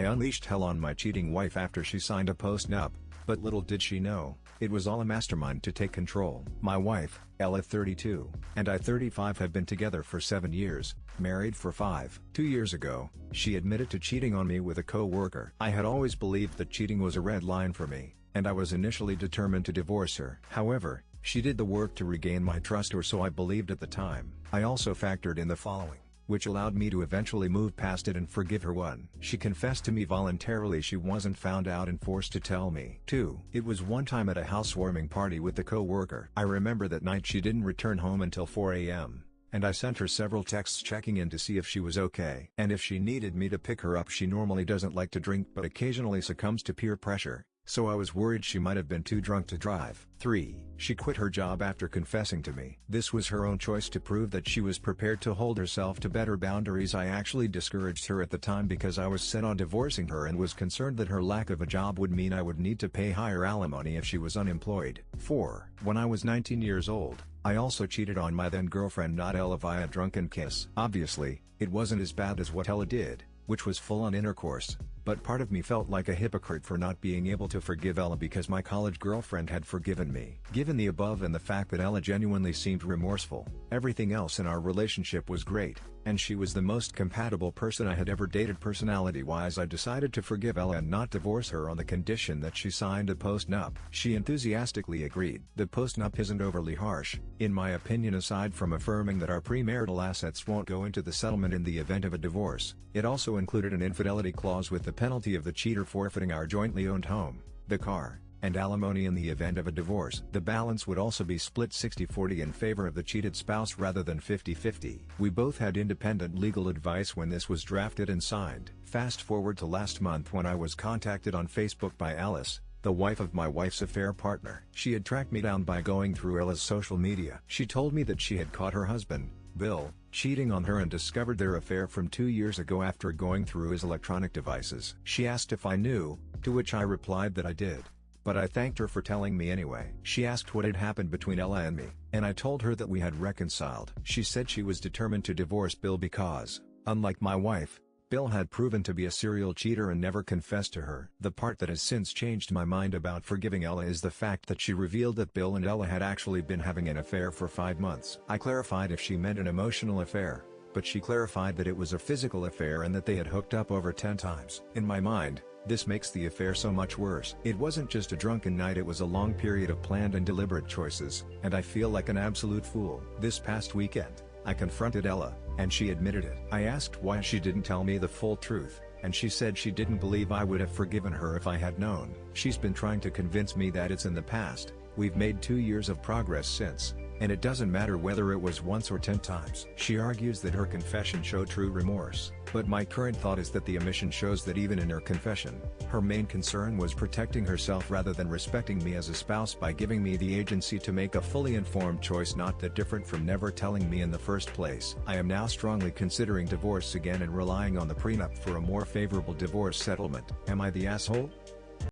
I unleashed hell on my cheating wife after she signed a post-nup, but little did she know, it was all a mastermind to take control. My wife, Ella 32, and I 35 have been together for 7 years, married for 5. 2 years ago, she admitted to cheating on me with a co-worker. I had always believed that cheating was a red line for me, and I was initially determined to divorce her. However, she did the work to regain my trust, or so I believed at the time. I also factored in the following, which allowed me to eventually move past it and forgive her. 1. She confessed to me voluntarily. She wasn't found out and forced to tell me. 2. It was one time at a housewarming party with the co-worker. I remember that night she didn't return home until 4 a.m. and I sent her several texts checking in to see if she was okay. And if she needed me to pick her up. She normally doesn't like to drink but occasionally succumbs to peer pressure, so I was worried she might have been too drunk to drive. 3. She quit her job after confessing to me. This was her own choice to prove that she was prepared to hold herself to better boundaries. I actually discouraged her at the time because I was set on divorcing her and was concerned that her lack of a job would mean I would need to pay higher alimony if she was unemployed. 4. When I was 19 years old, I also cheated on my then girlfriend, not Ella, via drunken kiss. Obviously, it wasn't as bad as what Ella did, which was full-on intercourse, but part of me felt like a hypocrite for not being able to forgive Ella because my college girlfriend had forgiven me. Given the above and the fact that Ella genuinely seemed remorseful, everything else in our relationship was great, and she was the most compatible person I had ever dated personality-wise, I decided to forgive Ella and not divorce her on the condition that she signed a post-nup. She enthusiastically agreed. The post-nup isn't overly harsh, in my opinion. Aside from affirming that our premarital assets won't go into the settlement in the event of a divorce, it also included an infidelity clause with the penalty of the cheater forfeiting our jointly owned home, the car, and alimony in the event of a divorce. The balance would also be split 60-40 in favor of the cheated spouse rather than 50-50. We both had independent legal advice when this was drafted and signed. Fast forward to last month when I was contacted on Facebook by Alice, the wife of my wife's affair partner. She had tracked me down by going through Ella's social media. She told me that she had caught her husband, Bill, cheating on her and discovered their affair from 2 years ago after going through his electronic devices. She asked if I knew, to which I replied that I did, but I thanked her for telling me anyway. She asked what had happened between Ella and me, and I told her that we had reconciled. She said she was determined to divorce Bill because, unlike my wife, Bill had proven to be a serial cheater and never confessed to her. The part that has since changed my mind about forgiving Ella is the fact that she revealed that Bill and Ella had actually been having an affair for 5 months. I clarified if she meant an emotional affair, but she clarified that it was a physical affair and that they had hooked up over 10 times. In my mind, this makes the affair so much worse. It wasn't just a drunken night, it was a long period of planned and deliberate choices, and I feel like an absolute fool. This past weekend, I confronted Ella, and she admitted it. I asked why she didn't tell me the full truth, and she said she didn't believe I would have forgiven her if I had known. She's been trying to convince me that it's in the past. We've made 2 years of progress since, and it doesn't matter whether it was once or 10 times. She argues that her confession showed true remorse, but my current thought is that the omission shows that even in her confession, her main concern was protecting herself rather than respecting me as a spouse by giving me the agency to make a fully informed choice, not that different from never telling me in the first place. I am now strongly considering divorce again and relying on the prenup for a more favorable divorce settlement. Am I the asshole?